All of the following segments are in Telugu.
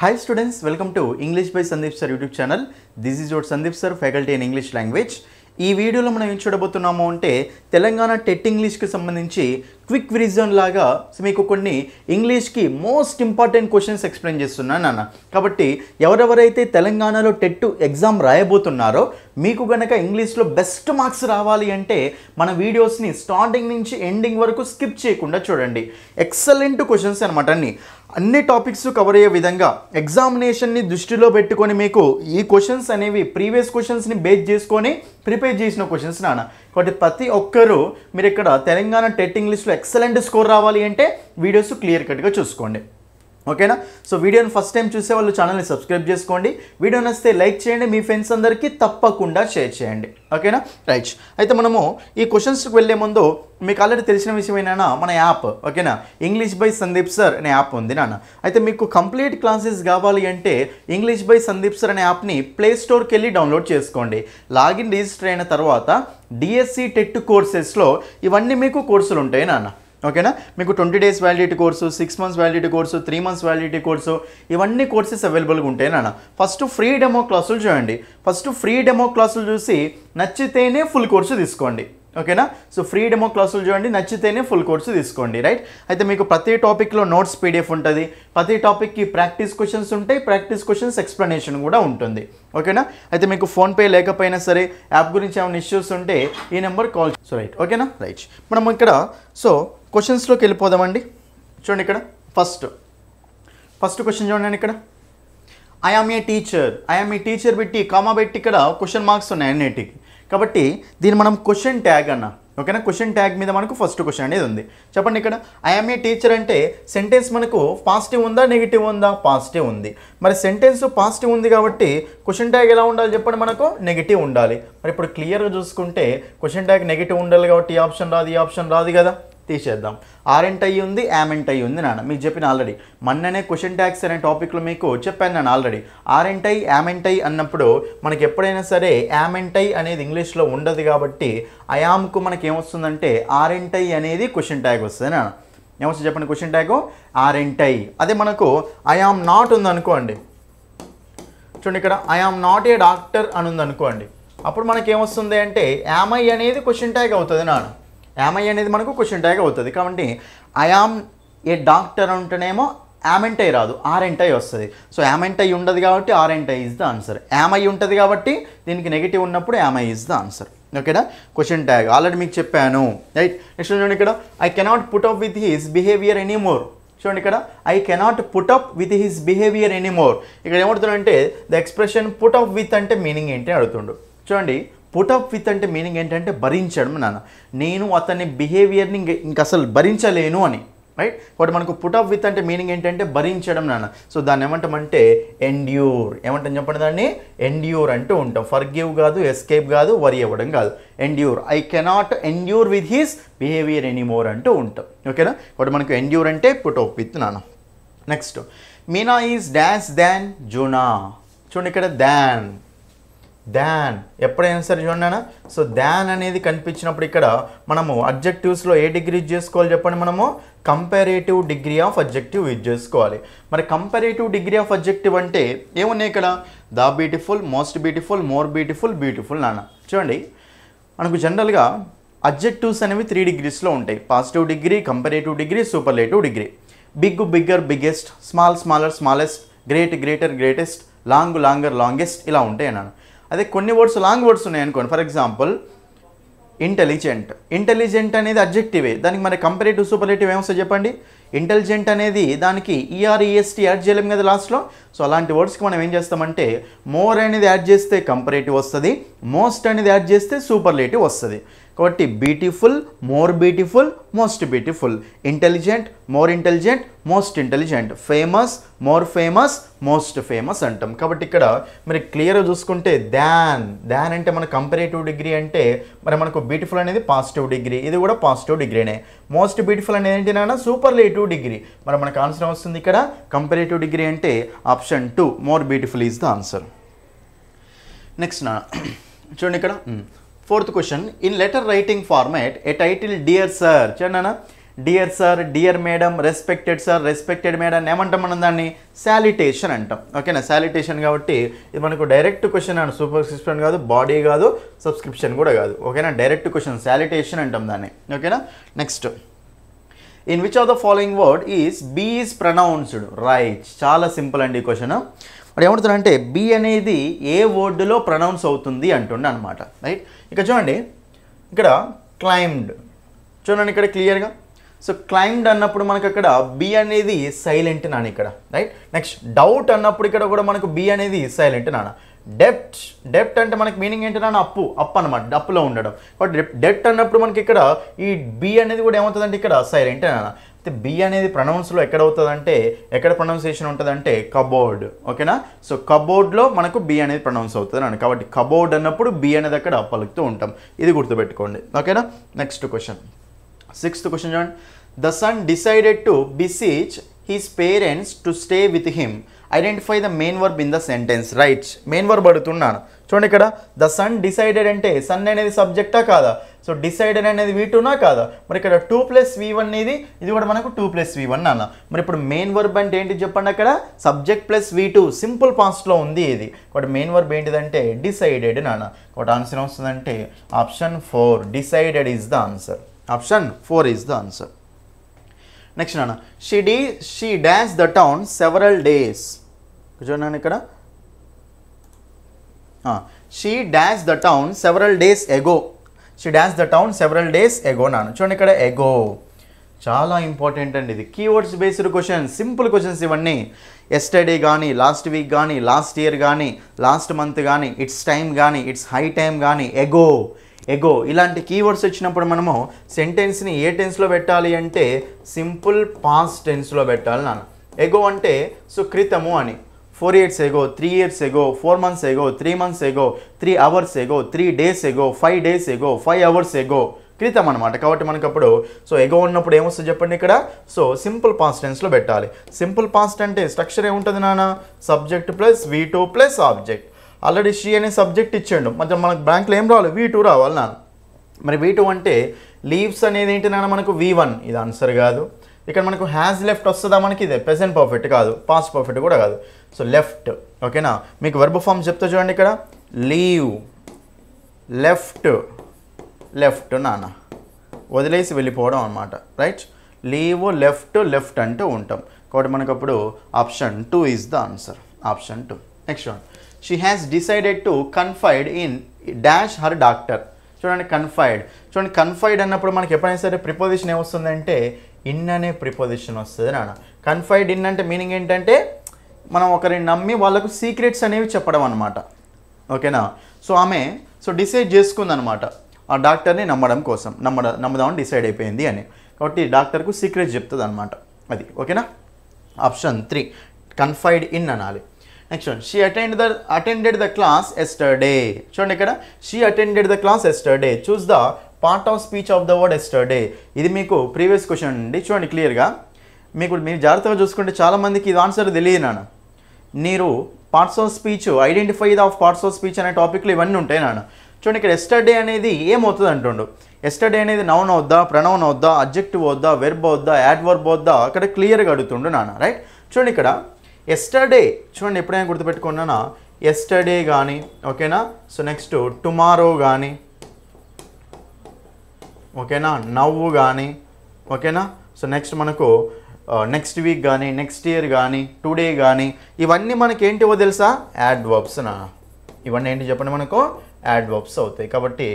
Hi students, welcome to English by Sandeep Sir YouTube channel. This is your Sandeep Sir, faculty in English language. ఈ వీడియోలో మనం ఏం చూడబోతున్నాము అంటే తెలంగాణ టెట్ ఇంగ్లీష్కి సంబంధించి క్విక్ రివిజన్ లాగా మీకు కొన్ని ఇంగ్లీష్కి మోస్ట్ ఇంపార్టెంట్ క్వశ్చన్స్ ఎక్స్ప్లెయిన్ చేస్తున్నాను నాన్న. కాబట్టి ఎవరెవరైతే తెలంగాణలో టెట్ ఎగ్జామ్ రాయబోతున్నారో మీకు గనక ఇంగ్లీష్లో బెస్ట్ మార్క్స్ రావాలి అంటే మన వీడియోస్ని స్టార్టింగ్ నుంచి ఎండింగ్ వరకు స్కిప్ చేయకుండా చూడండి. ఎక్సలెంట్ క్వశ్చన్స్ అనమాట. అన్ని టాపిక్స్ కవర్ అయ్యే విధంగా ఎగ్జామినేషన్ని దృష్టిలో పెట్టుకొని మీకు ఈ క్వశ్చన్స్ అనేవి ప్రీవియస్ క్వశ్చన్స్ని బేస్ చేసుకొని ప్రిపేర్ చేసిన క్వశ్చన్స్ నాన్న. కాబట్టి ప్రతి ఒక్కరూ మీరు ఇక్కడ తెలంగాణ టెట్ ఇంగ్లీష్లో ఎక్సలెంట్ స్కోర్ రావాలి అంటే వీడియోస్ క్లియర్ కట్గా చూసుకోండి. ఓకేనా? సో వీడియోని ఫస్ట్ టైం చూసే వాళ్ళు ఛానల్ని సబ్స్క్రైబ్ చేసుకోండి. వీడియో నచ్చితే లైక్ చేయండి, మీ ఫ్రెండ్స్ అందరికీ తప్పకుండా షేర్ చేయండి. ఓకేనా? రైట్. అయితే మనము ఈ క్వశ్చన్స్కి వెళ్ళే ముందు మీకు ఆల్రెడీ తెలిసిన విషయమేనా మన యాప్. ఓకేనా? ఇంగ్లీష్ బై సందీప్ సార్ అనే యాప్ ఉంది నాన్న. అయితే మీకు కంప్లీట్ క్లాసెస్ కావాలి అంటే ఇంగ్లీష్ బై సందీప్ సార్ అనే యాప్ని ప్లే స్టోర్కి వెళ్ళి డౌన్లోడ్ చేసుకోండి. లాగిన్ రిజిస్టర్ అయిన తర్వాత డిఎస్సి టెట్ కోర్సెస్లో ఇవన్నీ మీకు కోర్సులు ఉంటాయి నాన్న. ఓకేనా? మీకు 20 days validity course, 6 months validity course, 3 months validity course, ఇవన్నీ కోర్సెస్ అవైలబుల్గా ఉంటాయి నాన్న. ఫస్ట్ ఫ్రీ డెమో క్లాసులు చూడండి. ఫస్ట్ ఫ్రీ డెమో క్లాసులు చూసి నచ్చితేనే ఫుల్ కోర్సు తీసుకోండి. ఓకేనా? సో ఫ్రీ డెమో క్లాసులు చూడండి, నచ్చితేనే ఫుల్ కోర్సు తీసుకోండి. రైట్. అయితే మీకు ప్రతి టాపిక్లో నోట్స్ పీడిఎఫ్ ఉంటుంది, ప్రతి టాపిక్కి ప్రాక్టీస్ క్వశ్చన్స్ ఉంటాయి, ప్రాక్టీస్ క్వశ్చన్స్ ఎక్స్ప్లెనేషన్ కూడా ఉంటుంది. ఓకేనా? అయితే మీకు ఫోన్పే లేకపోయినా సరే యాప్ గురించి ఏమైనా ఇష్యూస్ ఉంటే ఈ నెంబర్ కాల్. So right. ఓకేనా? రైట్. మనం ఇక్కడ క్వశ్చన్స్లోకి వెళ్ళిపోదామండి. చూడండి ఇక్కడ ఫస్ట్ క్వశ్చన్ చూడండి. ఇక్కడ ఐ ఆమ్ ఏ టీచర్ పెట్టి కామా పెట్టి ఇక్కడ క్వశ్చన్ మార్క్స్ ఉన్నాయి అన్నిటికి. కాబట్టి దీన్ని మనం క్వశ్చన్ ట్యాగ్ అన్న. ఓకేనా? క్వశ్చన్ ట్యాగ్ మీద మనకు ఫస్ట్ క్వశ్చన్ అనేది ఉంది. చెప్పండి. ఇక్కడ ఐ ఆమ్ ఏ టీచర్ అంటే సెంటెన్స్ మనకు పాజిటివ్ ఉందా నెగిటివ్ ఉందా? పాజిటివ్ ఉంది. మరి సెంటెన్స్ పాజిటివ్ ఉంది కాబట్టి క్వశ్చన్ ట్యాగ్ ఎలా ఉండాలి చెప్పండి? మనకు నెగిటివ్ ఉండాలి. మరి ఇప్పుడు క్లియర్గా చూసుకుంటే క్వశ్చన్ ట్యాగ్ నెగిటివ్ ఉండాలి కాబట్టి ఈ ఆప్షన్ రాదు, ఈ ఆప్షన్ రాదు కదా, తీసేద్దాం. ఆరెంట్ అయ్యి ఉంది, యామెంట్ అయ్యి ఉంది నాన్న. మీకు చెప్పిన ఆల్రెడీ మొన్ననే క్వశ్చన్ ట్యాగ్స్ అనే టాపిక్లో మీకు చెప్పాను నేను ఆల్రెడీ. ఆరెంట్ అయ్యి యామెంట్ అయ్యి అన్నప్పుడు మనకి ఎప్పుడైనా సరే యామెంట్ అయ్యి అనేది ఇంగ్లీష్లో ఉండదు కాబట్టి అయామ్కు మనకి ఏమొస్తుందంటే ఆరెంట్ అయ్యి అనేది క్వశ్చన్ ట్యాగ్ వస్తుంది నాన్న. ఏమొస్తుంది చెప్పండి? క్వశ్చన్ ట్యాగ్ ఆరెంట్ అయ్యి. అదే మనకు ఐఆమ్ నాట్ ఉందనుకోండి. చూడండి ఇక్కడ ఐఆమ్ నాట్ ఏ డాక్టర్ అని ఉందనుకోండి. అప్పుడు మనకి ఏమొస్తుంది అంటే యామై అనేది క్వశ్చన్ ట్యాగ్ అవుతుంది నాన్న. యామై అనేది మనకు క్వశ్చన్ ట్యాగ్ అవుతుంది. కాబట్టి ఐఆమ్ ఏ డాక్టర్ అంటేనేమో యామెంట్ అయ్యి రాదు, ఆరెంట్ అయ్యి వస్తుంది. సో యామెంట్ అయ్యి ఉండదు కాబట్టి ఆరెంట్ అయ్యి ఇస్ ద ఆన్సర్. యామై ఉంటుంది కాబట్టి దీనికి నెగిటివ్ ఉన్నప్పుడు యామై ఇస్ ద ఆన్సర్. ఓకేనా? క్వశ్చన్ ట్యాగ్ ఆల్రెడీ మీకు చెప్పాను. రైట్. నెక్స్ట్ చూడండి ఇక్కడ I cannot put up with his behaviour anymore. చూడండి ఇక్కడ I cannot put up with his behaviour anymore. ఇక్కడ ఏమడుతుందంటే the expression put up with అంటే మీనింగ్ ఏంటి అడుగుతుండు. చూడండి, పుట్ అప్ విత్ అంటే మీనింగ్ ఏంటంటే భరించడం నాన్న. నేను అతని బిహేవియర్ని ఇంక అసలు భరించలేను అని. రైట్. బట్ మనకు పుట్ అప్ విత్ అంటే మీనింగ్ ఏంటంటే భరించడం నాన్న. సో దాన్ని ఏమంటామంటే ఎండ్యూర్. ఏమంటాం చెప్పండి? దాన్ని ఎండ్యూర్ అంటూ ఉంటాం. ఫర్గివ్ కాదు, ఎస్కేప్ కాదు, వరీ అవ్వడం కాదు. Endure. I cannot endure with his behaviour anymore అంటూ ఉంటాం. ఓకేనా? బట్ మనకు ఎండ్యూర్ అంటే పుట్ అప్ విత్ నాన్న. నెక్స్ట్ మీనా ఈజ్ డాన్స్ దాన్ జూనా. చూడండి ఇక్కడ దాన్ ఎప్పుడైనా సరే చూడండి. సో దాన్ అనేది కనిపించినప్పుడు ఇక్కడ మనము అడ్జెక్టివ్స్లో ఏ డిగ్రీ యూజ్ చేసుకోవాలి చెప్పండి? మనము comparative degree of adjective use చేసుకోవాలి. మరి కంపారేటివ్ డిగ్రీ ఆఫ్ అడ్జెక్టివ్ అంటే ఏమున్నాయి ఇక్కడ? The beautiful, most beautiful, more beautiful, beautiful నాన్న. చూడండి, మనకు జనరల్గా అడ్జెక్టివ్స్ అనేవి 3 degreesలో ఉంటాయి. Positive degree, comparative degree, superlative degree. Big, bigger, biggest, small, smaller, smallest, great, greater, greatest, long, longer, longest ఇలా ఉంటాయి అన్నాను. అదే కొన్ని వర్డ్స్ లాంగ్ వర్డ్స్ ఉన్నాయి అనుకోండి. ఫర్ ఎగ్జాంపుల్ ఇంటెలిజెంట్ అనేది అడ్జెక్టివే. దానికి మరి కంపారేటివ్ సూపర్లేటివ్ ఏమొస్తుంది చెప్పండి? ఇంటెలిజెంట్ అనేది దానికి ఈఆర్ఈఎస్టీ యాడ్ చేయలేము కదా లాస్ట్లో. సో అలాంటి వర్డ్స్కి మనం ఏం చేస్తామంటే మోర్ అనేది యాడ్ చేస్తే కంపారేటివ్ వస్తుంది, మోస్ట్ అనేది యాడ్ చేస్తే సూపర్లేటివ్ వస్తుంది. కాబట్టి beautiful, more beautiful, most beautiful. Intelligent, more intelligent, most intelligent. Famous, more famous, most famous అంటాం. కాబట్టి ఇక్కడ మీరు క్లియర్గా చూసుకుంటే దాన్ అంటే మన కంపారేటివ్ డిగ్రీ అంటే మరి మనకు బ్యూటిఫుల్ అనేది పాజిటివ్ డిగ్రీ, ఇది కూడా పాజిటివ్ డిగ్రీనే. మోస్ట్ బ్యూటిఫుల్ అనేది ఏంటి నాన్న? Superlative degree. మరి మనకు ఆన్సర్ వస్తుంది ఇక్కడ కంపారేటివ్ డిగ్రీ అంటే option 2 more beautiful is the answer. Next నా చూడండి ఇక్కడ 4th question. In letter writing format a title dear sir. చూడన్నా, dear sir, dear madam, respected sir, respected madam ఏమంటాం మనం దాన్ని? శాలిటేషన్ అంటాం. ఓకేనా, శాలిటేషన్ కాబట్టి ఇది మనకు డైరెక్ట్ క్వశ్చన్ అండ్ సూపర్స్క్రిప్షన్ కాదు, బాడీ కాదు, సబ్స్క్రిప్షన్ కూడా కాదు. ఓకేనా, డైరెక్ట్ క్వశ్చన్ శాలిటేషన్ అంటాం దాన్ని. ఓకేనా, next in which of the following word is B is pronounced right. చాలా సింపుల్ అండి ఈ క్వశ్చన్. మరి ఏమంటున్నారంటే బీ అనేది ఏ వర్డ్లో ప్రొనౌన్స్ అవుతుంది అంటుండే అనమాట. రైట్, ఇక చూడండి ఇక్కడ క్లైంబ్డ్, చూడండి ఇక్కడ క్లియర్గా. సో క్లైంబ్డ్ అన్నప్పుడు మనకు అక్కడ బీ అనేది సైలెంట్ నాన్న ఇక్కడ. రైట్, నెక్స్ట్ డౌట్ అన్నప్పుడు ఇక్కడ కూడా మనకు బీ అనేది సైలెంట్ నాన్న. డెప్ట్, డెప్ట్ అంటే మనకి మీనింగ్ ఏంటి నాన్న? అప్పు, అప్పు అనమాట, అప్పులో ఉండడం. కాబట్టి డెప్ట్ అన్నప్పుడు మనకి ఇక్కడ ఈ బీ అనేది కూడా ఏమవుతుందంటే ఇక్కడ సైలెంట్ నాన్న. అయితే బీ అనేది ప్రొనౌన్స్లో ఎక్కడ అవుతుందంటే, ఎక్కడ ప్రొనౌన్సియేషన్ ఉంటుందంటే కబోర్డ్. ఓకేనా, సో కబోర్డ్లో మనకు బీ అనేది ప్రొనౌన్స్ అవుతుంది నాన్న. కాబట్టి కబోర్డ్ అన్నప్పుడు బీ అనేది అక్కడ పలుకుతూ ఉంటాం. ఇది గుర్తుపెట్టుకోండి. ఓకేనా, నెక్స్ట్ క్వశ్చన్, 6th క్వశ్చన్ చూడండి. The son decided to beseech his parents to stay with him. Identify the main verb in the sentence. Right, main verb అడుగుతున్నాను. చూడండి ఇక్కడ ద సన్ డిసైడెడ్ అంటే సన్ అనేది సబ్జెక్టా కాదా? సో డిసైడెడ్ అనేది V2నా కాదా? మరి ఇక్కడ 2+V1 ఇది, ఇది కూడా మనకు 2+V1 అన్న. మరి ఇప్పుడు మెయిన్ వర్బ్ అంటే ఏంటి చెప్పండి? అక్కడ సబ్జెక్ట్ ప్లస్ V2 సింపుల్ పాస్ట్లో ఉంది ఇది. కాబట్టి మెయిన్ వర్బ్ ఏంటిదంటే డిసైడెడ్ నాన్న. కాబట్టి ఆన్సర్ వస్తుందంటే option 4, decided is the answer. Option 4 is the answer. Next నాన్న, she dash the town several days. చూడండి ఇక్కడ she dash the town several days ago. She dash the town several days ago నాన్న. చూడండి ఇక్కడ ఎగో చాలా ఇంపార్టెంట్ అండి. ఇది keywords based question, simple questions ఇవన్నీ. ఎస్టర్డే కానీ, లాస్ట్ వీక్ కానీ, లాస్ట్ ఇయర్ కానీ, లాస్ట్ మంత్ కానీ, ఇట్స్ టైం కానీ, ఇట్స్ హై టైం కానీ, ఎగో ఎగో ఇలాంటి కీవర్డ్స్ వచ్చినప్పుడు మనము సెంటెన్స్ని ఏ టెన్స్లో పెట్టాలి అంటే సింపుల్ పాస్ట్ టెన్స్లో పెట్టాలి నాన్న. ఎగో అంటే సో క్రితము అని. 4 years ago, 3 years ago, 4 months ago, 3 months ago, 3 hours ago, 3 days ago, 5 days ago, 5 hours ago క్రితం అనమాట. కాబట్టి మనకు అప్పుడు సో ఎగో ఉన్నప్పుడు ఏమొస్తుంది చెప్పండి ఇక్కడ? సో సింపుల్ పాస్ట్ టెన్స్లో పెట్టాలి. సింపుల్ పాస్ట్ అంటే స్ట్రక్చర్ ఏముంటుంది నాన్న? Subject plus V2 plus object. Already she అనే సబ్జెక్ట్ ఇచ్చాడు, మధ్య మనకు బ్యాంక్లో ఏం రావాలి? V2 రావాలి నాన్న. మరి V2 అంటే లీవ్స్ అనేది ఏంటి నాన్న? మనకు V1, ఇది ఆన్సర్ కాదు. ఇక్కడ మనకు హ్యాస్ లెఫ్ట్ వస్తుందా? మనకి ఇదే ప్రెజెంట్ పర్ఫెక్ట్ కాదు, పాస్ట్ పర్ఫెక్ట్ కూడా కాదు. So left. ఓకేనా, మీకు వర్బ్ ఫామ్ చెప్తా చూడండి ఇక్కడ. లీవ్, లెఫ్ట్, లెఫ్ట్ నాన్న, వదిలేసి వెళ్ళిపోవడం అనమాట. రైట్, లీవ్, లెఫ్ట్, లెఫ్ట్ అంటూ ఉంటాం. కాబట్టి మనకు అప్పుడు option 2 is the answer. Option 2. Next one, she has decided to confine in dash her doctor. చూడండి కన్ఫైడ్. చూడండి కన్ఫైడ్ అన్నప్పుడు మనకి ఎప్పుడైనా సరే ప్రిపోజిషన్ ఏమొస్తుందంటే ఇన్ అనే ప్రిపోజిషన్ వస్తుంది నాన్న. కన్ఫైడ్ ఇన్ అంటే మీనింగ్ ఏంటంటే మనం ఒకరిని నమ్మి వాళ్ళకు సీక్రెట్స్ అనేవి చెప్పడం అనమాట. ఓకేనా, సో ఆమె సో డిసైడ్ చేసుకుందనమాట ఆ డాక్టర్ని నమ్మడం కోసం, నమ్మదామని డిసైడ్ అయిపోయింది అని. కాబట్టి డాక్టర్కు సీక్రెట్స్ చెప్తుంది అనమాట అది. ఓకేనా, ఆప్షన్ 3 కన్ఫైడ్ ఇన్ అనాలి. Next one, she attended the class yesterday. చూడండి ఇక్కడ she attended the class yesterday. Choose the part of speech of the word yesterday. ఇది మీకు ప్రీవియస్ క్వశ్చన్ అండి. చూడండి క్లియర్గా, మీరు జాగ్రత్తగా చూసుకుంటే చాలామందికి ఇది ఆన్సర్ తెలియదు నాన్న. మీరు parts of speech, identify of parts of speech అనే టాపిక్లు ఇవన్నీ ఉంటాయి నాన్న. చూడండి ఇక్కడ ఎస్టర్డే అనేది ఏమవుతుంది అంటుండు. ఎస్టర్డే అనేది నౌన్ అవుద్దా, ప్రనౌన్ అవుద్దా, అడ్జెక్టివ్ అవుద్దా, వెర్బ్ అవుద్దా, యాడ్వర్బ్ అవుద్దా, అక్కడ క్లియర్గా అడుగుతుండు నాన్న. రైట్, చూడండి ఇక్కడ ఎస్టర్డే. చూడండి ఎప్పుడైనా గుర్తుపెట్టుకున్నానా, ఎస్టర్డే కానీ, ఓకేనా. సో నెక్స్ట్ టుమారో కానీ, ఓకేనా, నవ్వు కానీ, ఓకేనా. సో నెక్స్ట్ మనకు నెక్స్ట్ వీక్ కానీ, నెక్స్ట్ ఇయర్ కానీ, టుడే కానీ, ఇవన్నీ మనకి ఏంటివో తెలుసా? యాడ్వర్బ్స్ నా. ఇవన్నీ ఏంటి చెప్పండి? మనకు యాడ్వర్బ్స్ అవుతాయి. కాబట్టి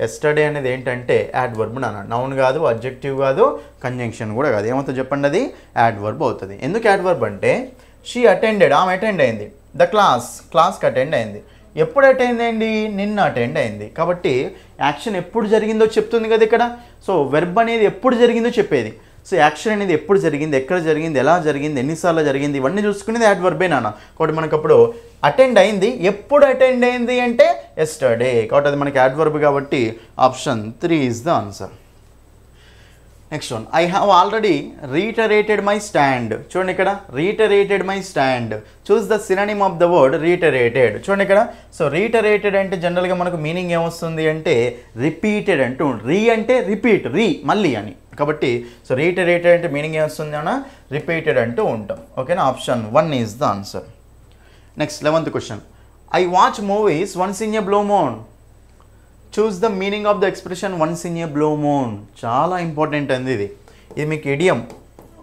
ఎస్టర్డే అనేది ఏంటంటే యాడ్వర్బ్ నాన్న. నౌన్ కాదు, అడ్జెక్టివ్ కాదు, కంజంక్షన్ కూడా కాదు. ఏమవుతుంది చెప్పండి? అది యాడ్వర్బ్ అవుతుంది. ఎందుకు యాడ్వర్బ్ అంటే షీ అటెండెడ్, ఆమె అటెండ్ అయింది. ద క్లాస్కి అటెండ్ అయింది. ఎప్పుడు అటెండ్ అయింది? నిన్న అటెండ్ అయింది. కాబట్టి యాక్షన్ ఎప్పుడు జరిగిందో చెప్తుంది కదా ఇక్కడ. సో వెర్బ్ అనేది ఎప్పుడు జరిగిందో చెప్పేది. సో యాక్షన్ అనేది ఎప్పుడు జరిగింది, ఎక్కడ జరిగింది, ఎలా జరిగింది, ఎన్నిసార్లు జరిగింది, ఇవన్నీ చూసుకునేది యాడ్వర్బే నాన్న. కాబట్టి మనకు అప్పుడు అటెండ్ అయింది. ఎప్పుడు అటెండ్ అయింది అంటే ఎస్టర్డే. కాబట్టి అది మనకి యాడ్వర్బ్ కాబట్టి option 3 is the answer. Next one, I have already reiterated my stand. చూడండి ఇక్కడ reiterated my stand. Choose the synonym of the word reiterated. చూడండి ఇక్కడ. సో రీటరేటెడ్ అంటే జనరల్గా మనకు మీనింగ్ ఏమొస్తుంది అంటే రిపీటెడ్ అంటూ, రీ అంటే రిపీట్, రీ మళ్ళీ అని. కాబట్టి సో రీటరేటెడ్ అంటే మీనింగ్ ఏమొస్తుంది అన్న రిపీటెడ్ అంటూ ఉంటాం. ఓకేనా, option 1 is the answer. Next 11th question, I watch movies once in a blue moon. Choose the meaning of the expression once in a blue moon. చాలా ఇంపార్టెంట్ అండి ఇది. ఇది మీకు ఇడియం.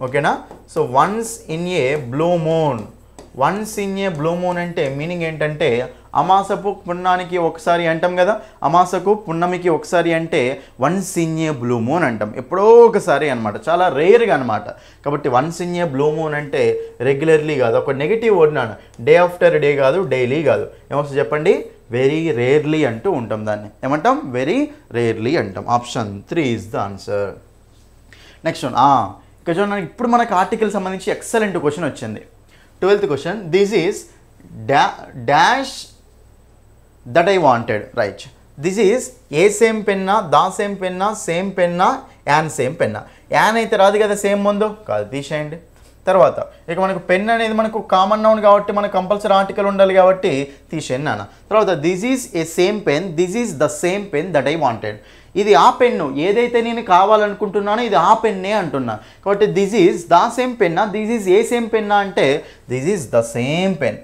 ఓకేనా. So once in a blue moon. Once in a blue moon అంటే మీనింగ్ ఏంటంటే అమాసపు పున్నానికి ఒకసారి అంటాం కదా, అమాసకు పున్నమికి ఒకసారి అంటే once in a blue moon అంటాం, ఎప్పుడో ఒకసారి అనమాట, చాలా రేర్గా అనమాట. కాబట్టి once in a blue moon అంటే రెగ్యులర్లీ కాదు, ఒక నెగిటివ్ వర్డ్ నాన్న, డే ఆఫ్టర్ డే కాదు, డైలీ కాదు, ఏమొస్తుంది చెప్పండి, వెరీ రేర్లీ అంటూ ఉంటాం. దాన్ని ఏమంటాం, వెరీ రేర్లీ అంటాం. Option 3 is the answer. Next one, ఇక్కడ చూడండి, ఇప్పుడు మనకు ఆర్టికల్ సంబంధించి ఎక్సలెంట్ క్వశ్చన్ వచ్చింది. 12th question, this is dash that I wanted. Right. This is a same పెన్నా, దా సేమ్ పెన్నా, సేమ్ పెన్నా, యాన్ సేమ్ పెన్నా. యాన్ అయితే రాదు కదా సేమ్ ముందు, కాదు, తీసేయండి. తర్వాత ఇక మనకు పెన్ అనేది మనకు కామన్ నౌన్ కాబట్టి మనకు కంపల్సరీ ఆర్టికల్ ఉండాలి కాబట్టి తీసేయండి నాన్న. తర్వాత this is a same pen, this is the same pen that I wanted. ఇది ఆ పెన్ను, ఏదైతే నేను కావాలనుకుంటున్నానో ఇది ఆ పెన్నే అంటున్నా. కాబట్టి దిస్ ఈజ్ ద సేమ్ పెన్నా, దిస్ ఈజ్ ఏ సేమ్ పెన్నా అంటే this is the same pen.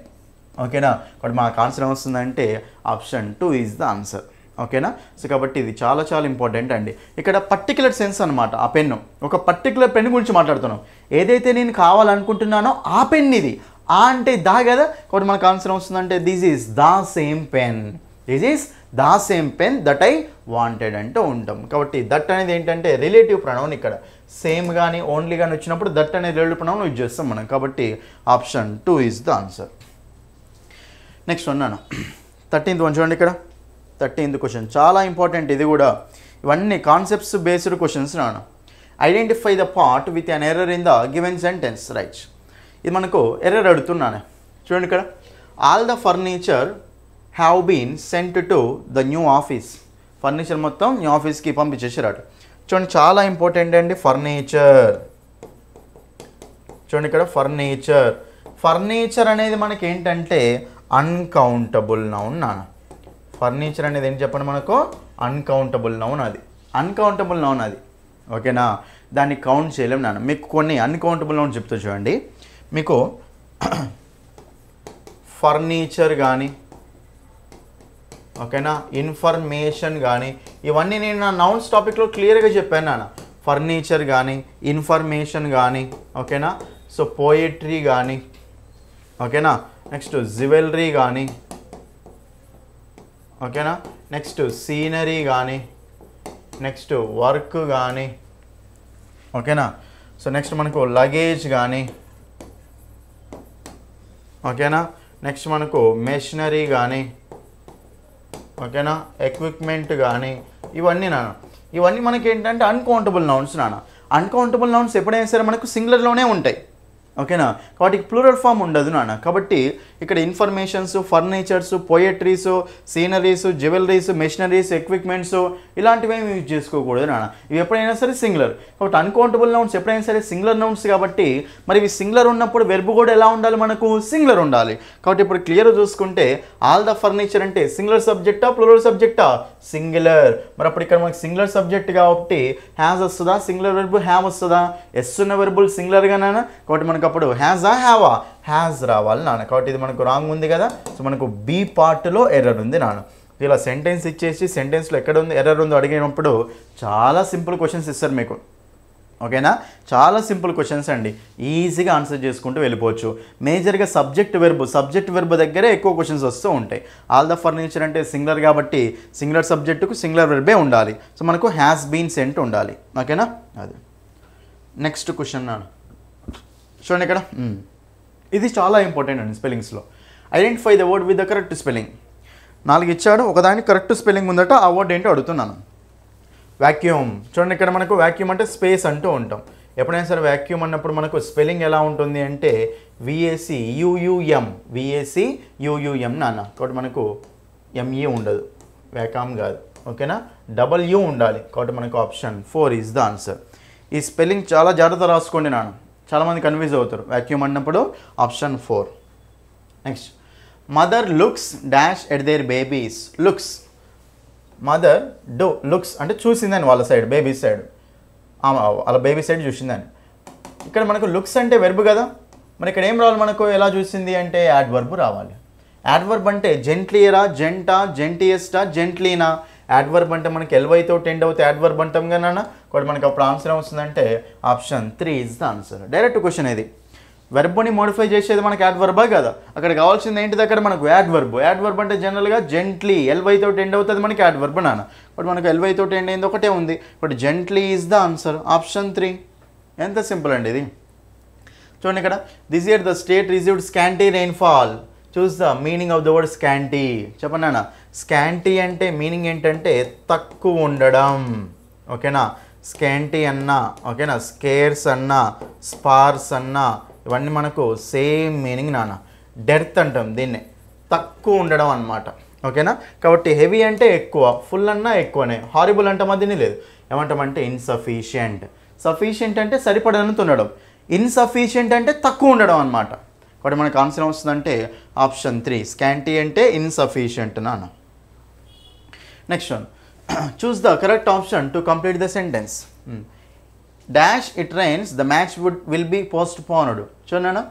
ఓకేనా. కాబట్టి మాకు ఆన్సర్ ఏమొస్తుందంటే ఆప్షన్ 2 ఈజ్ ద ఆన్సర్. ఓకేనా. సో కాబట్టి ఇది చాలా చాలా ఇంపార్టెంట్ అండి. ఇక్కడ పర్టికులర్ సెన్స్ అనమాట. ఆ పెన్ను, ఒక పర్టికులర్ పెన్ గురించి మాట్లాడుతున్నాం. ఏదైతే నేను కావాలనుకుంటున్నానో ఆ పెన్ ఇది. ఆ అంటే దా కదా, కాబట్టి మనకు ఆన్సర్ వస్తుందంటే this is the same pen, this is the same pen that I wanted అంటూ ఉంటాం. కాబట్టి దట్ అనేది ఏంటంటే రిలేటివ్ ప్రొనౌన్. ఇక్కడ సేమ్ కానీ ఓన్లీ కానీ వచ్చినప్పుడు దట్ అనేది రిలేటివ్ ప్రొనౌన్ యూజ్ చేస్తాం మనం. కాబట్టి option 2 is the answer. Next అన్నాను 13th వన్ చూడండి. ఇక్కడ 13th క్వశ్చన్ చాలా ఇంపార్టెంట్. ఇది కూడా ఇవన్నీ కాన్సెప్ట్స్ బేస్డ్ క్వశ్చన్స్ నాను. Identify the part with an error in the given sentence. Right. ఇది మనకు ఎర్రర్ అడుగుతున్నాను. చూడండి ఇక్కడ, all the furniture have been sent to the new office. Furniture మొత్తం న్యూ ఆఫీస్కి పంపించేసారు. చూడండి చాలా ఇంపార్టెంట్ అండి ఫర్నిచర్. చూడండి ఇక్కడ ఫర్నిచర్. ఫర్నిచర్ అనేది మనకి ఏంటంటే అన్కౌంటబుల్ నౌన్ నాన్న. ఫర్నిచర్ అనేది ఏంటి చెప్పండి మనకు, అన్కౌంటబుల్ నౌన్. అది అన్కౌంటబుల్ నౌన్ అది. ఓకేనా. దాన్ని కౌంట్ చేయలేము నాన్న. మీకు కొన్ని అన్కౌంటబుల్ నౌన్ చెప్తా చూడండి. మీకు ఫర్నిచర్ కానీ, ఓకేనా, ఇన్ఫర్మేషన్ కానీ, ఇవన్నీ నేను నా నౌన్స్ టాపిక్లో క్లియర్గా చెప్పాను నాన్న. ఫర్నిచర్ కానీ, ఇన్ఫర్మేషన్ కానీ, ఓకేనా. సో పోయట్రీ కానీ, ఓకేనా. నెక్స్ట్ జ్యువెలరీ కానీ, ఓకేనా. నెక్స్ట్ సీనరీ కానీ, నెక్స్ట్ వర్క్ కానీ, ఓకేనా. సో నెక్స్ట్ మనకు లగేజ్ కానీ, ఓకేనా. నెక్స్ట్ మనకు మెషినరీ కానీ, ఓకేనా, ఎక్విప్మెంట్ కానీ, ఇవన్నీ నాన్న. ఇవన్నీ మనకి ఏంటంటే అన్కౌంటబుల్ నౌన్స్ నాన్న. అన్కౌంటబుల్ నౌన్స్ ఎప్పుడైనా సరే మనకు సింగులర్లోనే ఉంటాయి. ఓకేనా. వాటికి ప్లూరల్ ఫామ్ ఉండదు నాన్న. కాబట్టి ఇక్కడ informations, furnitures, poetries, sceneries, jewelleries, machineries, equipments ఇలాంటివి ఏమి యూజ్ చేసుకోకూడదు నాన్న. ఇవి ఎప్పుడైనా సరే సింగులర్. కాబట్టి అన్కౌంటబుల్ నౌన్స్ ఎప్పుడైనా సరే సింగులర్ నౌన్స్ కాబట్టి మరి ఇవి సింగులర్ ఉన్నప్పుడు వెర్బ్ కూడా ఎలా ఉండాలి మనకు, సింగులర్ ఉండాలి. కాబట్టి ఇప్పుడు క్లియర్ చూసుకుంటే ఆల్ ద ఫర్నిచర్ అంటే సింగులర్ సబ్జెక్టా ప్లూరల్ సబ్జెక్టా, సింగులర్. మరి అప్పుడు ఇక్కడ మనకి సింగులర్ సబ్జెక్ట్ కాబట్టి హ్యాజ్ వస్తుందా, సింగులర్ వెర్బ్ హ్యావ్ వస్తుందా, ఎస్ ఉన్న వెర్బుల్ సింగులర్గా నాన్న. కాబట్టి మనకు అప్పుడు హ్యాజా హ్యావా, హ్యాజ్ రావాలి నాన్న. కాబట్టి ఇది మనకు రాంగ్ ఉంది కదా. సో మనకు బి పార్ట్లో ఎర్రర్ ఉంది నాన్న. ఇలా సెంటెన్స్ ఇచ్చేసి సెంటెన్స్లో ఎక్కడ ఉంది ఎర్రర్ ఉందో అడిగినప్పుడు చాలా సింపుల్ క్వశ్చన్స్ ఇస్తారు మీకు. ఓకేనా. చాలా సింపుల్ క్వశ్చన్స్ అండి, ఈజీగా ఆన్సర్ చేసుకుంటూ వెళ్ళిపోవచ్చు. మేజర్గా సబ్జెక్ట్ వెర్బ్ దగ్గరే ఎక్కువ క్వశ్చన్స్ వస్తూ ఉంటాయి. ఆల్ ద ఫర్నిచర్ అంటే సింగులర్ కాబట్టి సింగులర్ సబ్జెక్టుకు సింగులర్ వెర్బే ఉండాలి. సో మనకు హ్యాస్ బీన్ సెంట్ ఉండాలి. ఓకేనా. అది నెక్స్ట్ క్వశ్చన్ నాన్న. చూడండి ఇక్కడ, ఇది చాలా ఇంపార్టెంట్ అండి స్పెల్లింగ్స్లో. Identify the word with the correct spelling. 4 ఇచ్చాడు, ఒకదానికి కరెక్ట్ స్పెల్లింగ్ ఉందట. ఆ వర్డ్ ఏంటో అడుగుతున్నాను. వాక్యూమ్. చూడండి ఇక్కడ మనకు వాక్యూమ్ అంటే స్పేస్ అంటూ ఉంటాం. ఎప్పుడైనా సరే వాక్యూమ్ అన్నప్పుడు మనకు స్పెల్లింగ్ ఎలా ఉంటుంది అంటే VACUUM, VACUUM నాన్న. కాబట్టి మనకు ME ఉండదు, వ్యాకామ్ కాదు. ఓకేనా. W ఉండాలి. కాబట్టి మనకు ఆప్షన్ 4 ఈజ్ ద ఆన్సర్. ఈ స్పెల్లింగ్ చాలా జాగ్రత్త రాసుకోండి నాన్న, చాలామంది కన్ఫ్యూజ్ అవుతారు వాక్యూమ్ అన్నప్పుడు. Option 4. Next, mother looks dash at their babies. Looks, mother looks అంటే చూసిందని వాళ్ళ సైడ్, బేబీ సైడ్, వాళ్ళ బేబీ సైడ్ చూసిందని. ఇక్కడ మనకు లుక్స్ అంటే వెర్బ్ కదా, మరి ఇక్కడ ఏం రావాలి మనకు, ఎలా చూసింది అంటే యాడ్వర్బ్ రావాలి. యాడ్వర్బ్ అంటే జెంట్లీయరా, జెంటా, జెంటియస్టా, జెంట్లీనా. యాడ్వర్బ్ అంటే మనకి ఎల్వైతో టెండ్ అవుతే యాడ్వర్బ్ అంటాం కదా, కాబట్టి మనకు అప్పుడు ఆన్సర్ ఏమొస్తుందంటే option 3 is the answer. Direct question ఇది. వెర్బ్ని మోడిఫై చేసేది మనకి యాడ్వర్బా కదా, అక్కడ కావాల్సింది ఏంటి దగ్గర మనకు యాడ్వర్బ్. యాడ్వర్బ్ అంటే జనరల్గా జెంట్లీ, ఎల్వైతో టెండ్ అవుతుంది మనకి యాడ్వర్బ్ నాన్న. ఇప్పుడు మనకు ఎల్వైతో టెండ్ అయింది ఒకటే ఉంది, ఇప్పుడు gently is the answer. Option 3. ఎంత సింపుల్ అండి ఇది. చూడండి ఇక్కడ, this year the state received scanty rainfall. Choose the meaning of the word scanty. చెప్పండి నాన్న, స్కాంటీ అంటే మీనింగ్ ఏంటంటే తక్కువ ఉండడం, ఓకేనా. స్కాంటీ అన్నా, ఓకేనా, స్కేర్స్ అన్నా, స్పార్స్ అన్నా, ఇవన్నీ మనకు సేమ్ మీనింగ్ నాన్న. డెర్త్ అంటాం దీన్ని, తక్కువ ఉండడం అన్నమాట, ఓకేనా. కాబట్టి హెవీ అంటే ఎక్కువ, ఫుల్ అన్నా ఎక్కువనే. హారిబుల్ అంటామా దీన్ని, లేదు. ఏమంటామంటే ఇన్సఫిషియంట్. సఫిషియంట్ అంటే సరిపడనంత ఉండడం, ఇన్సఫిషియంట్ అంటే తక్కువ ఉండడం అనమాట. కాబట్టి మనకు ఆన్సర్ వస్తుందంటే ఆప్షన్ 3. స్కాంటీ అంటే ఇన్సఫిషియంట్ నాన్న. Next one, choose the correct option to complete the sentence. Dash it rains the match will be postponed. చూడన్నా,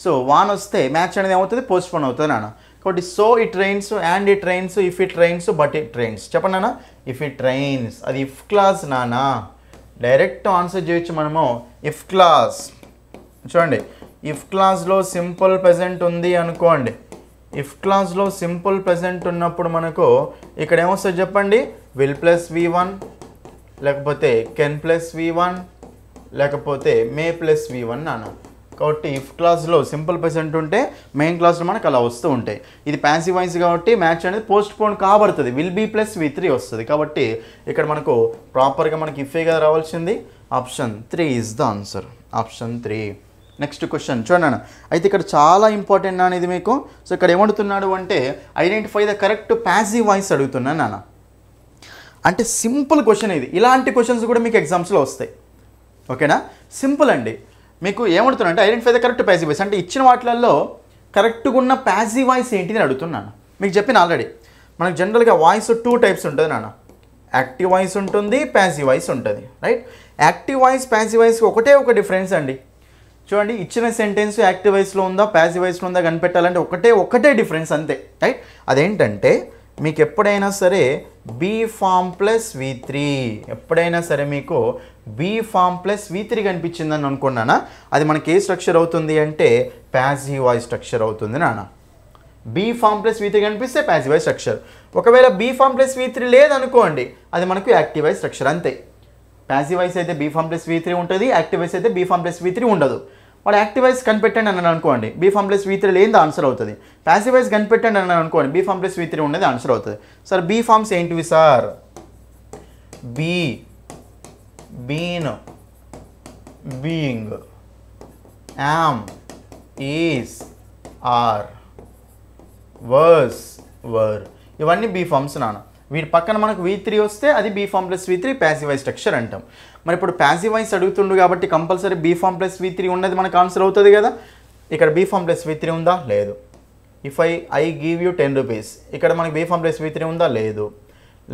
సో వాన్ వస్తే మ్యాచ్ అనేది ఏమవుతుంది, పోస్ట్ పోన్ అవుతుంది నాన్న. కాబట్టి so it rains, and it rains, if it rains, but it rains. చెప్పండి నాన్న, ఇఫ్ ఇట్ రైన్స్ అది ఇఫ్ క్లాస్ నాన్న. డైరెక్ట్ ఆన్సర్ చేయొచ్చు మనము, ఇఫ్ క్లాస్. చూడండి, ఇఫ్ క్లాస్లో సింపుల్ ప్రెజెంట్ ఉంది అనుకోండి. ఇఫ్ క్లాస్లో సింపుల్ ప్రెజెంట్ ఉన్నప్పుడు మనకు ఇక్కడ ఏమొస్తుంది చెప్పండి, విల్ ప్లస్ V1, లేకపోతే కెన్ ప్లస్ V1, లేకపోతే మే ప్లస్ V1 నాన్న. కాబట్టి ఇఫ్ క్లాస్లో సింపుల్ ప్రెజెంట్ ఉంటే మెయిన్ క్లాస్లో మనకు అలా వస్తూ ఉంటాయి. ఇది ప్యాసివ్ వాయిస్ కాబట్టి మ్యాచ్ అనేది పోస్ట్ పోన్ కాబడుతుంది, విల్ బీ ప్లస్ V3 వస్తుంది. కాబట్టి ఇక్కడ మనకు ప్రాపర్గా మనకి ఇఫే కదా రావాల్సింది. Option 3 is the answer. Option 3. Next question చూడండి. అయితే ఇక్కడ చాలా ఇంపార్టెంట్ నాన్న ఇది మీకు. సో ఇక్కడ ఏమడుతున్నాడు అంటే identify the correct passive voice అడుగుతున్నాను నాన్న. అంటే సింపుల్ క్వశ్చన్ ఇది. ఇలాంటి క్వశ్చన్స్ కూడా మీకు ఎగ్జామ్స్లో వస్తాయి, ఓకేనా. సింపుల్ అండి. మీకు ఏమడుతున్నా అంటే identify the correct passive voice అంటే ఇచ్చిన వాటిలలో కరెక్ట్గా ఉన్న ప్యాసివ్ వాయిస్ ఏంటిది అడుగుతున్నాను. మీకు చెప్పిన ఆల్రెడీ మనకు జనరల్గా వాయిస్ 2 టైప్స్ ఉంటుంది నాన్న. యాక్టివ్ వాయిస్ ఉంటుంది, ప్యాసివ్ వాయిస్ ఉంటుంది, right. Active voice, passive voice ఒకటే ఒక డిఫరెన్స్ అండి. చూడండి, ఇచ్చిన సెంటెన్స్ యాక్టివ్ వాయిస్లో ఉందా ప్యాసివ్ వాయిస్లో ఉందా కనిపెట్టాలంటే ఒకటే డిఫరెన్స్ అంతే, రైట్. అదేంటంటే మీకు ఎప్పుడైనా సరే బీ ఫామ్ ప్లస్ V3, ఎప్పుడైనా సరే మీకు బీ ఫామ్ ప్లస్ V3 కనిపించిందని అనుకున్నానా, అది మనకి ఏ స్ట్రక్చర్ అవుతుంది అంటే ప్యాసివ్ వాయిస్ స్ట్రక్చర్ అవుతుంది నాన్న. బీ ఫామ్ ప్లస్ V3 కనిపిస్తే ప్యాసివ్ వాయిస్ స్ట్రక్చర్. ఒకవేళ బీ ఫామ్ ప్లస్ V3 లేదనుకోండి, అది మనకు యాక్టివ్ వాయిస్ స్ట్రక్చర్ అంతే. ప్యాసివ్ వాయిస్ అయితే బీ ఫామ్ ప్లస్ V3 ఉంటుంది, యాక్టివ్ వాయిస్ అయితే బీ ఫామ్ ప్లస్ V3 ఉండదు. వాడు యాక్టివ్ వాయిస్ కనిపెట్టండి అని అనుకోండి, బీ ఫామ్ ప్లస్ V3 లేనిది ఆన్సర్ అవుతుంది. ప్యాసివ్ వాయిస్ కనిపెట్టండి అని అనుకోండి, బీ ఫామ్ ప్లస్ V3 ఉన్నది ఆన్సర్ అవుతుంది. సార్ బీ ఫామ్స్ ఏంటివి sir? Be, been, being, am, is, are, was, were, ఇవన్నీ బీ ఫామ్స్ నాన్న. వీటి పక్కన మనకు V3 వస్తే అది be form plus V3 passive voice structure అంటాం. మరి ఇప్పుడు ప్యాసివ్ వాయిస్ అడుగుతుండు కాబట్టి compulsory B form plus V3 ఉన్నది మనకు ఆన్సర్ అవుతుంది కదా. ఇక్కడ బీ ఫామ్ ప్లస్ V3 ఉందా? లేదు. If I give you 10 rupees, ఇక్కడ మనకి బీ ఫామ్ ప్లస్ V3 ఉందా? లేదు.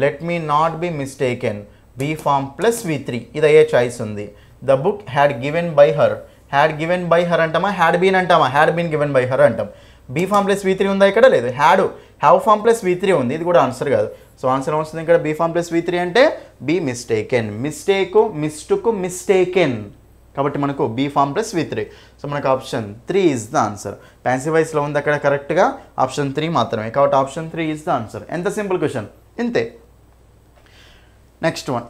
Let me not be mistaken, be form plus V3 ఇది అయ్యే చాయిస్ ఉంది. The book had given by her, had given by her అంటామా, హ్యాడ్ బీన్ అంటామా, had been given by her అంటాం. బీ ఫామ్ ప్లస్ V3 ఉందా? ఇక్కడ లేదు. హ్యావ్ ఫామ్ ప్లస్ V3 ఉంది, ఇది కూడా ఆన్సర్ కాదు. సో ఆన్సర్ వస్తుంది ఇక్కడ బీ ఫామ్ ప్లస్ V3 అంటే be mistaken, mistake, mistook, mistaken. కాబట్టి మనకు be form plus V3. So మనకు option 3 is the answer. Passive వాయిస్లో ఉంది అక్కడ కరెక్ట్గా ఆప్షన్ 3 మాత్రమే. కాబట్టి ఆప్షన్ 3 ఈజ్ ద ఆన్సర్. ఎంత సింపుల్ క్వశ్చన్, ఇంతే. నెక్స్ట్ వన్,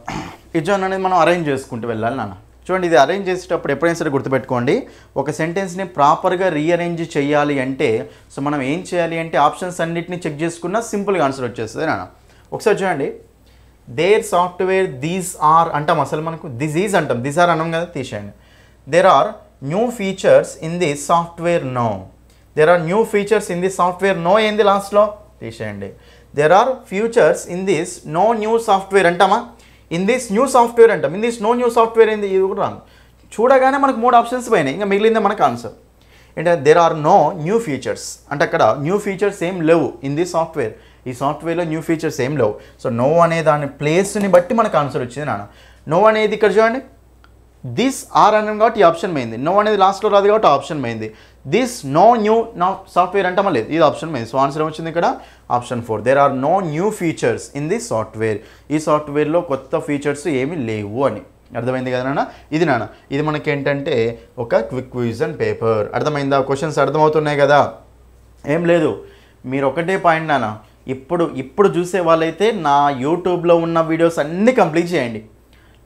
ఇజోన్ అనేది మనం అరేంజ్ చేసుకుంటూ వెళ్ళాలి నాన్న. చూడండి, ఇది అరేంజ్ చేసేటప్పుడు ఎప్పుడైనా సరే గుర్తుపెట్టుకోండి, ఒక సెంటెన్స్ని ప్రాపర్గా రీఅరేంజ్ చేయాలి అంటే సో మనం ఏం చేయాలి అంటే ఆప్షన్స్ అన్నిటిని చెక్ చేసుకున్నా సింపుల్గా ఆన్సర్ వచ్చేస్తుంది నాన్న. ఒకసారి చూడండి, దేర్ సాఫ్ట్వేర్ దీస్ ఆర్ అంటాం, అసలు మనకు దిస్ ఈజ్ అంటాం, దిస్ ఆర్ అన్నాం కదా, తీసేయండి. There are new features in the software no, there are new features in the software no ఏంది లాస్ట్లో, తీసేయండి. There are futures in this no new software అంటామా, ఇన్ దిస్ న్యూ సాఫ్ట్వేర్ అంటాం, in this no new software ఏంది, ఇది కూడా రాంగ్. చూడగానే మనకు 3 ఆప్షన్స్ పోయినాయి, ఇంకా మిగిలిందే మనకు ఆన్సర్. అంటే there are no new features అంటే అక్కడ న్యూ ఫీచర్స్ ఏం లేవు ఇన్ దిస్ సాఫ్ట్వేర్, ఈ సాఫ్ట్వేర్లో న్యూ ఫీచర్స్ ఏం లేవు. సో నో అనే దాని ప్లేస్ని బట్టి మనకు ఆన్సర్ వచ్చింది నాన్న. నో అనేది ఇక్కడ చూడండి, దిస్ ఆర్ అన్నాం కాబట్టి ఈ ఆప్షన్ పోయింది, నో అనేది లాస్ట్లో రాదు కాబట్టి ఆప్షన్ పోయింది. దిస్ నో న్యూ నా సాఫ్ట్వేర్ అంటే మళ్ళీ ఇది ఆప్షన్ పోయింది. సో ఆన్సర్ వచ్చింది ఇక్కడ option 4. There are no new features in this software, ఈ సాఫ్ట్వేర్లో కొత్త ఫీచర్స్ ఏమీ లేవు అని. అర్థమైంది కదా నాన్న. ఇది నాన్న, ఇది మనకి ఏంటంటే ఒక క్విక్ క్విజ్ అండ్ పేపర్. అర్థమైందా? క్వశ్చన్స్ అర్థమవుతున్నాయి కదా. ఏం లేదు, మీరు ఒకటే పాయింట్ నాన్న, ఇప్పుడు చూసే వాళ్ళైతే నా యూట్యూబ్లో ఉన్న వీడియోస్ అన్నీ కంప్లీట్ చేయండి.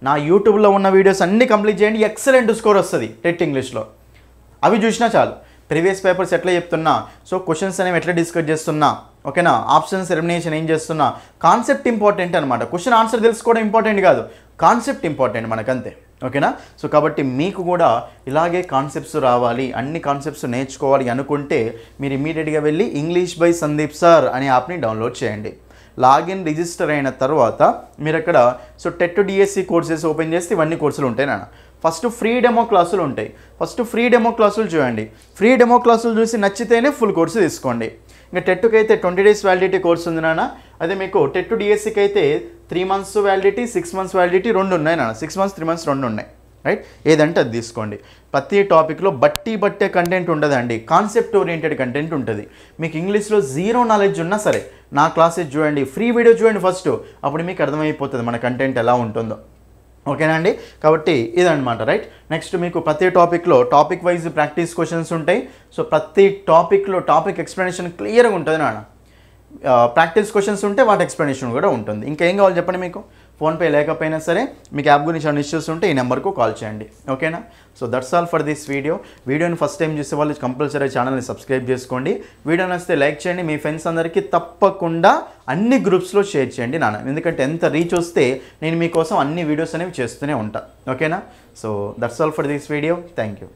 నా యూట్యూబ్లో ఉన్న వీడియోస్ అన్నీ కంప్లీట్ చేయండి, ఎక్సలెంట్ స్కోర్ వస్తుంది టెట్ ఇంగ్లీష్లో. అవి చూసినా చాలు. ప్రీవియస్ పేపర్స్ ఎట్లా చెప్తున్నా, సో క్వశ్చన్స్ అనేవి ఎట్లా డిస్కస్ చేస్తున్నా, ఓకేనా, ఆప్షన్స్ ఎలిమినేషన్ ఏం చేస్తున్నా, కాన్సెప్ట్ ఇంపార్టెంట్ అనమాట. క్వశ్చన్ ఆన్సర్ తెలుసుకోవడం ఇంపార్టెంట్ కాదు, కాన్సెప్ట్ ఇంపార్టెంట్ మనకంతే, ఓకేనా. సో కాబట్టి మీకు కూడా ఇలాగే కాన్సెప్ట్స్ రావాలి, అన్ని కాన్సెప్ట్స్ నేర్చుకోవాలి అనుకుంటే మీరు ఇమీడియట్గా వెళ్ళి ఇంగ్లీష్ బై సందీప్ సార్ అనే యాప్ని డౌన్లోడ్ చేయండి. లాగిన్ రిజిస్టర్ అయిన తర్వాత మీరు అక్కడ so TET DSC courses open చేస్తే ఇవన్నీ కోర్సులు ఉంటాయి నాన్న. ఫస్ట్ ఫ్రీ డెమో క్లాసులు ఉంటాయి, ఫస్ట్ ఫ్రీ డెమో క్లాసులు చూడండి. ఫ్రీ డెమో క్లాసులు చూసి నచ్చితేనే ఫుల్ కోర్సు తీసుకోండి. ఇంకా టెట్కి అయితే 20 days వ్యాలిడిటీ కోర్స్ ఉంది నాన్న. అదే మీకు టెట్ డిఎస్సికి అయితే 3 months వ్యాలిడిటీ, 6 months వ్యాలిడిటీ 2 ఉన్నాయి నాన్న. 6 months 3 months 2 ఉన్నాయి, రైట్. ఏదంటే అది తీసుకోండి. ప్రతి టాపిక్లో బట్టే కంటెంట్ ఉండదండి, కాన్సెప్ట్ ఓరియంటెడ్ కంటెంట్ ఉంటుంది. మీకు ఇంగ్లీష్లో జీరో నాలెడ్జ్ ఉన్నా సరే నా క్లాసెస్ చూడండి, ఫ్రీ వీడియో చూడండి ఫస్ట్, అప్పుడు మీకు అర్థమైపోతుంది మన కంటెంట్ ఎలా ఉంటుందో, ఓకేనా అండి. కాబట్టి ఇదన్నమాట, రైట్. నెక్స్ట్ మీకు ప్రతి టాపిక్లో టాపిక్ వైజ్ ప్రాక్టీస్ క్వశ్చన్స్ ఉంటాయి. సో ప్రతి టాపిక్లో టాపిక్ ఎక్స్ప్లెనేషన్ క్లియర్గా ఉంటుంది నాన్న. ప్రాక్టీస్ క్వశ్చన్స్ ఉంటే వాటి ఎక్స్ప్లెనేషన్ కూడా ఉంటుంది. ఇంకేం కావాలి చెప్పండి మీకు. ఫోన్పే లేకపోయినా సరే మీకు యాప్ గురించి ఏమైనా ఇష్యూస్ ఉంటే ఈ నెంబర్కు కాల్ చేయండి, ఓకేనా. So that's all for this video. వీడియోని ఫస్ట్ టైం చూసే వాళ్ళు కంపల్సరీ ఛానల్ని సబ్స్క్రైబ్ చేసుకోండి. వీడియో నచ్చితే లైక్ చేయండి, మీ ఫ్రెండ్స్ అందరికీ తప్పకుండా అన్ని గ్రూప్స్లో షేర్ చేయండి నాన్న. ఎందుకంటే ఎంత రీచ్ వస్తే నేను మీకోసం అన్ని వీడియోస్ అనేవి చేస్తూనే ఉంటాను, ఓకేనా. So that's all for this video. Thank you.